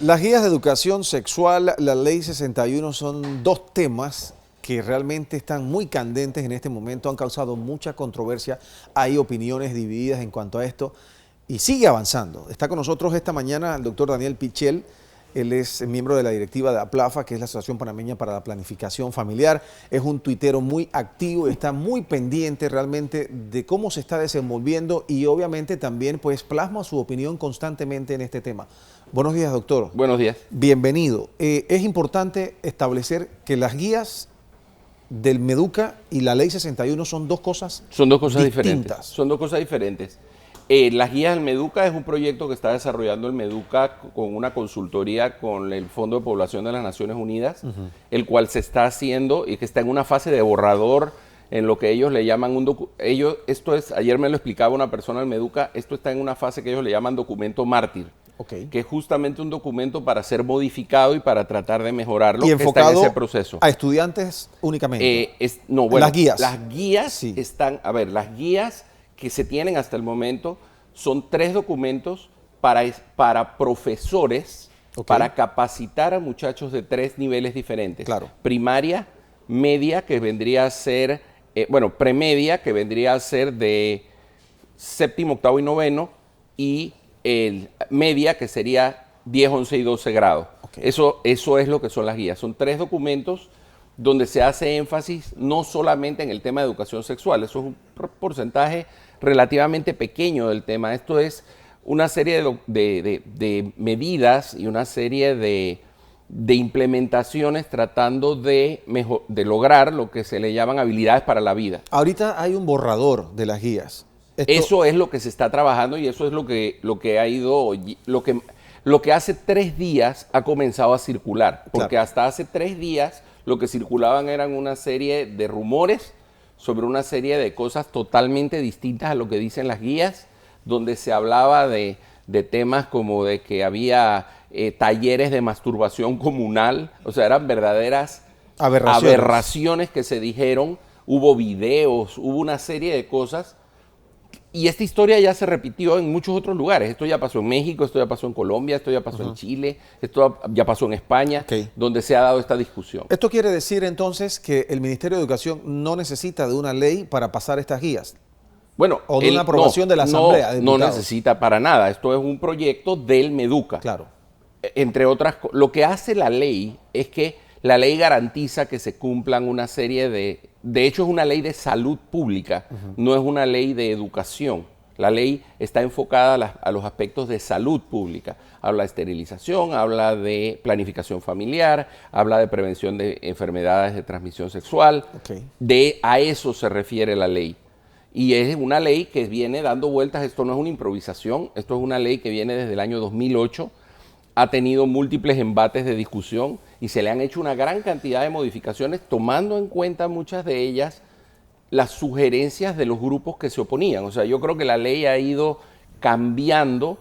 Las guías de educación sexual, la ley 61 son dos temas que realmente están muy candentes en este momento, han causado mucha controversia, hay opiniones divididas en cuanto a esto y sigue avanzando. Está con nosotros esta mañana el doctor Daniel Pichel, él es miembro de la directiva de APLAFA, que es la Asociación Panameña para la Planificación Familiar, es un tuitero muy activo, está muy pendiente realmente de cómo se está desenvolviendo y obviamente también pues plasma su opinión constantemente en este tema. Buenos días, doctor. Buenos días. Bienvenido. Es importante establecer que las guías del Meduca y la Ley 61 son dos cosas distintas. Son dos cosas diferentes. Son dos cosas diferentes. Las guías del Meduca es un proyecto que está desarrollando el Meduca con una consultoría con el Fondo de Población de las Naciones Unidas, el cual se está haciendo y que está en una fase de borrador en lo que ellos le llaman un documento. Ayer me lo explicaba una persona del Meduca, esto está en una fase que ellos le llaman documento mártir. Okay. Que es justamente un documento para ser modificado y para tratar de mejorarlo, y enfocado está en ese proceso. A estudiantes únicamente. Las guías. Las guías sí están, las guías que se tienen hasta el momento son 3 documentos para profesores, para capacitar a muchachos de 3 niveles diferentes. Claro. Primaria, media, que vendría a ser, premedia, que vendría a ser de 7º, 8º y 9º, y el media, que sería 10, 11 y 12 grados. Okay. Eso es lo que son las guías. Son 3 documentos donde se hace énfasis no solamente en el tema de educación sexual, eso es un porcentaje relativamente pequeño del tema. Esto es una serie de medidas y una serie de implementaciones tratando de lograr lo que se le llaman habilidades para la vida. Ahorita hay un borrador de las guías. Eso es lo que se está trabajando y eso es lo que hace 3 días ha comenzado a circular. Porque claro, hasta hace 3 días lo que circulaban eran una serie de rumores sobre una serie de cosas totalmente distintas a lo que dicen las guías, donde se hablaba de temas como de que había talleres de masturbación comunal, o sea, eran verdaderas aberraciones que se dijeron, hubo videos, hubo una serie de cosas. Y esta historia ya se repitió en muchos otros lugares. Esto ya pasó en México, esto ya pasó en Colombia, esto ya pasó en Chile, esto ya pasó en España, donde se ha dado esta discusión. ¿Esto quiere decir entonces que el Ministerio de Educación no necesita de una ley para pasar estas guías? Bueno, o de una aprobación de la Asamblea de Diputados. No necesita para nada. Esto es un proyecto del Meduca. Claro. Entre otras cosas, lo que hace la ley es que la ley garantiza que se cumplan una serie de hecho es una ley de salud pública, no es una ley de educación. La ley está enfocada a los aspectos de salud pública. Habla de esterilización, habla de planificación familiar, habla de prevención de enfermedades de transmisión sexual. A eso se refiere la ley. Y es una ley que viene dando vueltas, esto no es una improvisación, esto es una ley que viene desde el año 2008, ha tenido múltiples embates de discusión y se le han hecho una gran cantidad de modificaciones, tomando en cuenta muchas de ellas las sugerencias de los grupos que se oponían. O sea, yo creo que la ley ha ido cambiando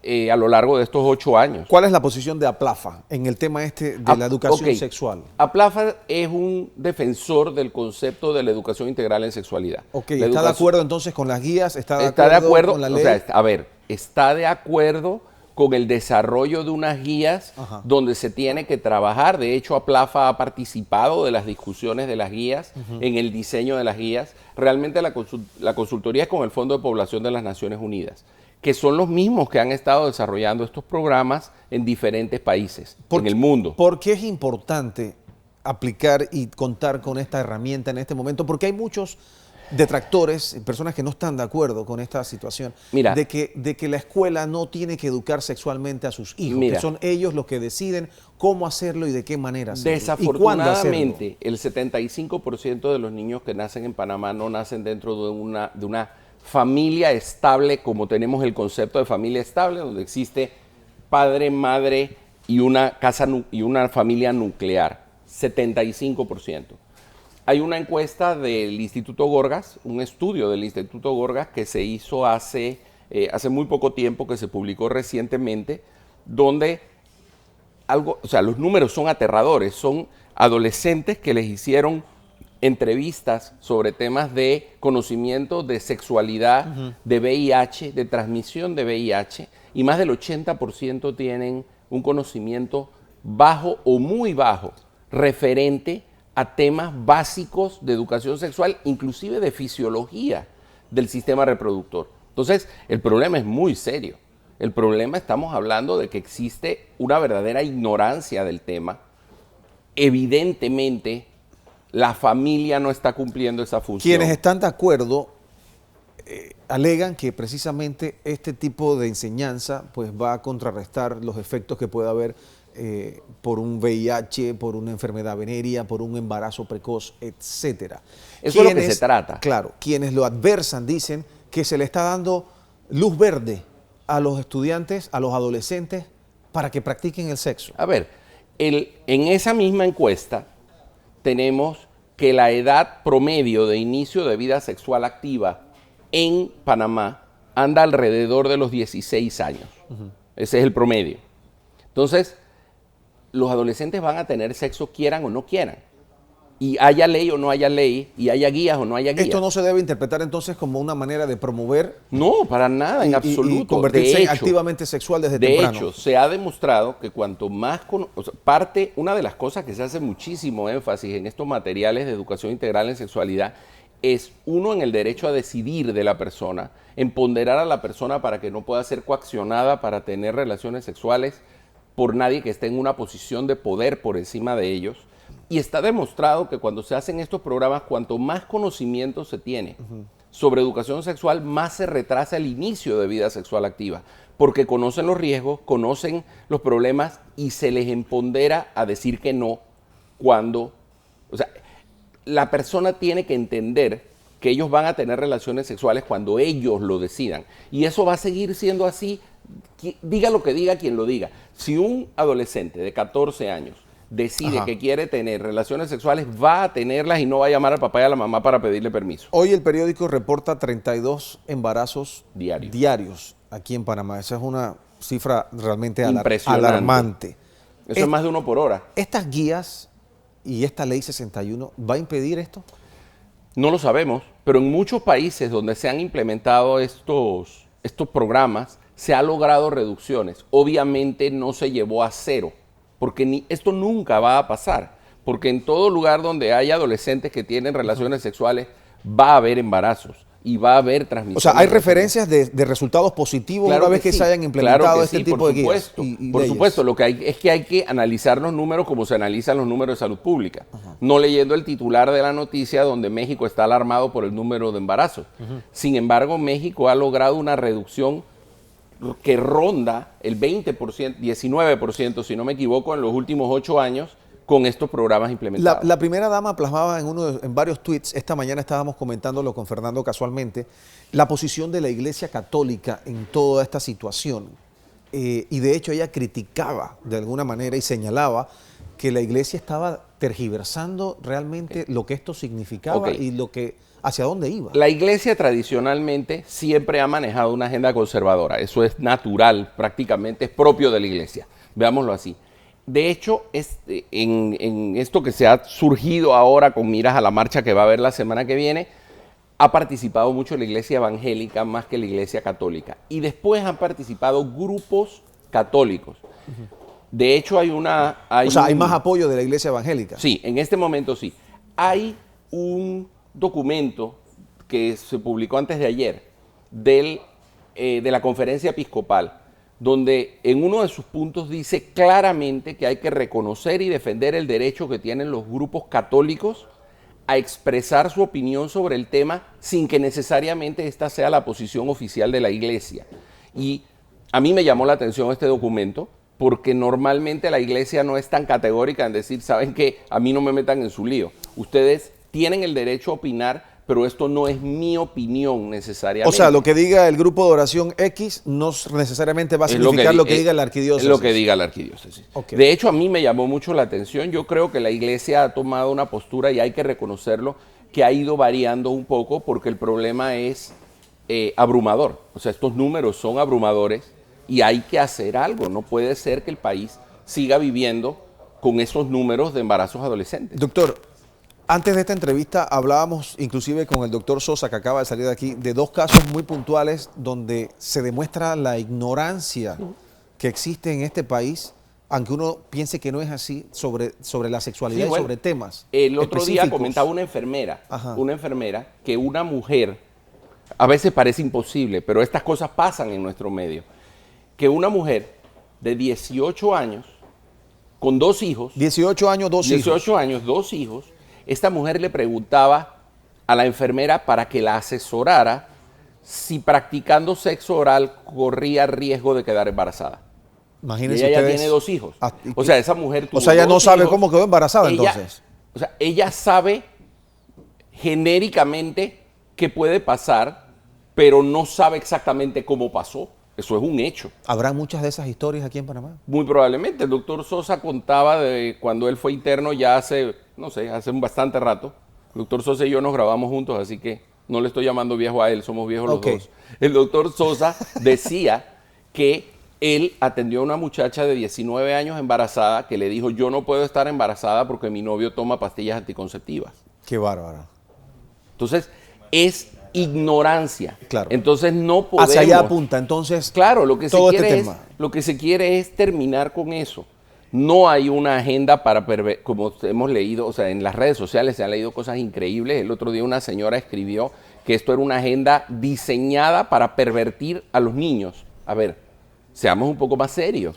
a lo largo de estos 8 años. ¿Cuál es la posición de APLAFA en el tema de la educación sexual? APLAFA es un defensor del concepto de la educación integral en sexualidad. ¿Está de acuerdo entonces con las guías? ¿Está de acuerdo con la ley? O sea, está de acuerdo con el desarrollo de unas guías donde se tiene que trabajar. De hecho, APLAFA ha participado de las discusiones de las guías, en el diseño de las guías. Realmente la consultoría es con el Fondo de Población de las Naciones Unidas, que son los mismos que han estado desarrollando estos programas en diferentes países en el mundo. ¿Por qué es importante aplicar y contar con esta herramienta en este momento? Porque hay muchos detractores, personas que no están de acuerdo con esta situación, de que la escuela no tiene que educar sexualmente a sus hijos, que son ellos los que deciden cómo hacerlo y de qué manera hacerlo. Desafortunadamente, el 75% de los niños que nacen en Panamá no nacen dentro de una familia estable, como tenemos el concepto de familia estable, donde existe padre, madre y una casa y una familia nuclear. 75%. Hay una encuesta del Instituto Gorgas, un estudio del Instituto Gorgas que se hizo hace muy poco tiempo, que se publicó recientemente, donde los números son aterradores. Son adolescentes que les hicieron entrevistas sobre temas de conocimiento de sexualidad, de VIH, de transmisión de VIH, y más del 80% tienen un conocimiento bajo o muy bajo referente a temas básicos de educación sexual, inclusive de fisiología del sistema reproductor. Entonces, el problema es muy serio. El problema, estamos hablando de que existe una verdadera ignorancia del tema. Evidentemente, la familia no está cumpliendo esa función. Quienes están de acuerdo alegan que precisamente este tipo de enseñanza pues va a contrarrestar los efectos que pueda haber por un VIH, por una enfermedad venérea, por un embarazo precoz, etcétera. Eso es lo que se trata. Claro, quienes lo adversan dicen que se le está dando luz verde a los estudiantes, a los adolescentes, para que practiquen el sexo. A ver, en esa misma encuesta tenemos que la edad promedio de inicio de vida sexual activa en Panamá anda alrededor de los 16 años. Ese es el promedio. Entonces, los adolescentes van a tener sexo quieran o no quieran. Y haya ley o no haya ley, y haya guías o no haya guías. ¿Esto no se debe interpretar entonces como una manera de promover? No, para nada, en absoluto. Y convertirse activamente sexual desde temprano. De hecho, se ha demostrado que cuanto más... una de las cosas que se hace muchísimo énfasis en estos materiales de educación integral en sexualidad es, uno, en el derecho a decidir de la persona, empoderar a la persona para que no pueda ser coaccionada para tener relaciones sexuales por nadie que esté en una posición de poder por encima de ellos. Y está demostrado que cuando se hacen estos programas, cuanto más conocimiento se tiene sobre educación sexual, más se retrasa el inicio de vida sexual activa, porque conocen los riesgos, conocen los problemas y se les empodera a decir que no cuando... O sea, la persona tiene que entender que ellos van a tener relaciones sexuales cuando ellos lo decidan. Y eso va a seguir siendo así, diga lo que diga quien lo diga. Si un adolescente de 14 años decide que quiere tener relaciones sexuales, va a tenerlas y no va a llamar al papá y a la mamá para pedirle permiso. Hoy el periódico reporta 32 embarazos Diarios. diarios aquí en Panamá. Esa es una cifra realmente Impresionante. alarmante. Eso es más de uno por hora. ¿Estas guías y esta ley 61 va a impedir esto? No lo sabemos, pero en muchos países donde se han implementado estos programas, se ha logrado reducciones. Obviamente no se llevó a cero, porque esto nunca va a pasar, porque en todo lugar donde hay adolescentes que tienen relaciones sexuales va a haber embarazos y va a haber transmisión. O sea, hay referencias de resultados positivos una vez que se hayan implementado este tipo de guías. Por supuesto, lo que hay es que hay que analizar los números como se analizan los números de salud pública, no leyendo el titular de la noticia donde México está alarmado por el número de embarazos. Sin embargo, México ha logrado una reducción que ronda el 20%, 19%, si no me equivoco, en los últimos 8 años con estos programas implementados. La primera dama plasmaba en varios tweets, esta mañana estábamos comentándolo con Fernando casualmente, la posición de la Iglesia Católica en toda esta situación. Y de hecho ella criticaba de alguna manera y señalaba que la Iglesia estaba tergiversando realmente lo que esto significaba y hacia dónde iba. La Iglesia tradicionalmente siempre ha manejado una agenda conservadora. Eso es natural, prácticamente es propio de la Iglesia. Veámoslo así. De hecho, en esto que se ha surgido ahora con miras a la marcha que va a haber la semana que viene, ha participado mucho la Iglesia evangélica más que la Iglesia católica. Y después han participado grupos católicos. De hecho, hay más apoyo de la Iglesia evangélica. Sí, en este momento sí. Hay un documento que se publicó antes de ayer de la Conferencia Episcopal, donde en uno de sus puntos dice claramente que hay que reconocer y defender el derecho que tienen los grupos católicos a expresar su opinión sobre el tema sin que necesariamente esta sea la posición oficial de la Iglesia. Y a mí me llamó la atención este documento porque normalmente la Iglesia no es tan categórica en decir, ¿saben qué? A mí no me metan en su lío. Ustedes tienen el derecho a opinar, pero esto no es mi opinión necesariamente. O sea, lo que diga el grupo de oración X no necesariamente va a significar lo que diga la arquidiócesis. Es lo que diga la arquidiócesis. Okay. De hecho, a mí me llamó mucho la atención. Yo creo que la Iglesia ha tomado una postura, y hay que reconocerlo, que ha ido variando un poco porque el problema es abrumador. O sea, estos números son abrumadores y hay que hacer algo. No puede ser que el país siga viviendo con esos números de embarazos adolescentes. Doctor, antes de esta entrevista hablábamos inclusive con el doctor Sosa, que acaba de salir de aquí, de dos casos muy puntuales donde se demuestra la ignorancia que existe en este país, aunque uno piense que no es así, sobre la sexualidad Sí, y bueno, sobre temas el otro día específicos? comentaba una enfermera que una mujer, a veces parece imposible, pero estas cosas pasan en nuestro medio, que una mujer de 18 años, con 2 hijos, 18 años, 2 hijos. 18 años, 2 hijos, esta mujer le preguntaba a la enfermera para que la asesorara si practicando sexo oral corría riesgo de quedar embarazada. Y Imagínense ella ya ustedes. tiene 2 hijos. Ah, O sea, esa mujer tuvo O sea, ella no 2 sabe hijos. cómo quedó embarazada Ella- entonces. O sea, ella sabe genéricamente qué puede pasar, pero no sabe exactamente cómo pasó. Eso es un hecho. ¿Habrá muchas de esas historias aquí en Panamá? Muy probablemente. El doctor Sosa contaba de cuando él fue interno ya hace, no sé, hace un bastante rato. El doctor Sosa y yo nos grabamos juntos, así que no le estoy llamando viejo a él, somos viejos Ok. los dos. El doctor Sosa decía que él atendió a una muchacha de 19 años embarazada que le dijo, yo no puedo estar embarazada porque mi novio toma pastillas anticonceptivas. Qué bárbaro. Entonces, es ignorancia. Claro. Entonces, no podemos... Hacia allá apunta, entonces, Claro, lo que, todo se este quiere tema. lo que se quiere es terminar con eso. No hay una agenda para como hemos leído, o sea, en las redes sociales se han leído cosas increíbles. El otro día una señora escribió que esto era una agenda diseñada para pervertir a los niños. A ver, seamos un poco más serios.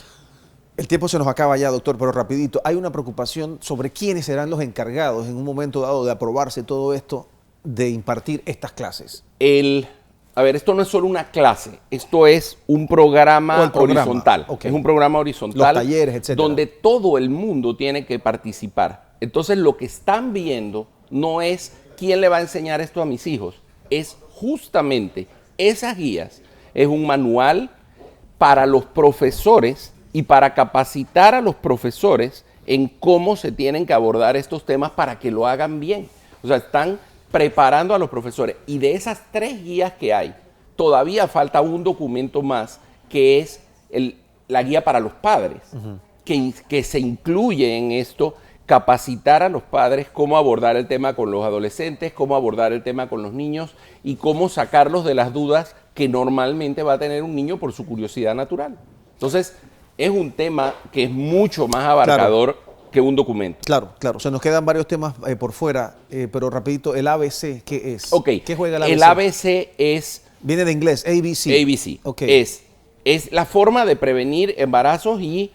El tiempo se nos acaba ya, doctor, pero rapidito. Hay una preocupación sobre quiénes serán los encargados en un momento dado de aprobarse todo esto, de impartir estas clases. A ver, esto no es solo una clase, esto es un programa, O el programa, horizontal. ok. Es un programa horizontal. Los talleres, etcétera. Donde todo el mundo tiene que participar. Entonces, lo que están viendo no es quién le va a enseñar esto a mis hijos, es justamente esas guías. Es un manual para los profesores y para capacitar a los profesores en cómo se tienen que abordar estos temas para que lo hagan bien. O sea, están preparando a los profesores. Y de esas 3 guías que hay, todavía falta un documento más, que es la guía para los padres, que se incluye en esto, capacitar a los padres cómo abordar el tema con los adolescentes, cómo abordar el tema con los niños y cómo sacarlos de las dudas que normalmente va a tener un niño por su curiosidad natural. Entonces, es un tema que es mucho más abarcador que un documento. Claro, claro. Se nos quedan varios temas por fuera, pero rapidito, el ABC, ¿qué es? Ok, ¿Qué juega el ABC? el ABC es Viene de inglés, ABC. ABC. Ok. Es la forma de prevenir embarazos y,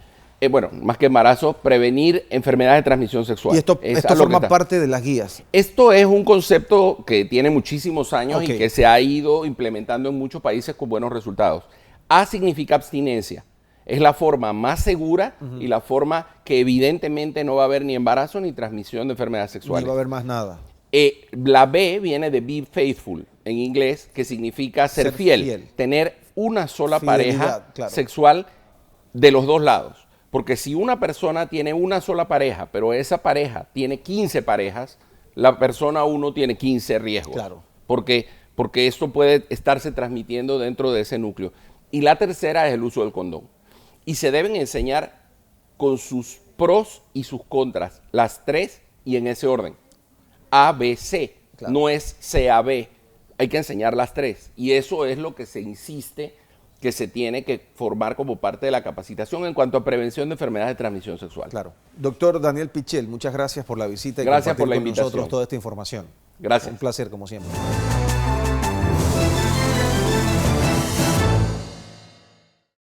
bueno, más que embarazos, prevenir enfermedades de transmisión sexual. Y esto Es a lo que forma está. parte de las guías. Esto es un concepto que tiene muchísimos años Ok. y que se ha ido implementando en muchos países con buenos resultados. A significa abstinencia. Es la forma más segura y la forma que evidentemente no va a haber ni embarazo ni transmisión de enfermedades No sexuales. va a haber más nada. La B viene de be faithful en inglés, que significa ser fiel, tener una sola Fidelidad, pareja claro. sexual de los dos lados. Porque si una persona tiene una sola pareja, pero esa pareja tiene 15 parejas, la persona 1 tiene 15 riesgos. Claro. Porque esto puede estarse transmitiendo dentro de ese núcleo. Y la tercera es el uso del condón. Y se deben enseñar con sus pros y sus contras, las 3 y en ese orden. A, B, C. Claro. No es C, A, B. Hay que enseñar las 3. Y eso es lo que se insiste que se tiene que formar como parte de la capacitación en cuanto a prevención de enfermedades de transmisión sexual. Claro. Doctor Daniel Pichel, muchas gracias por la visita y Gracias por compartir la con invitación. nosotros toda esta información. Gracias. Un placer, como siempre.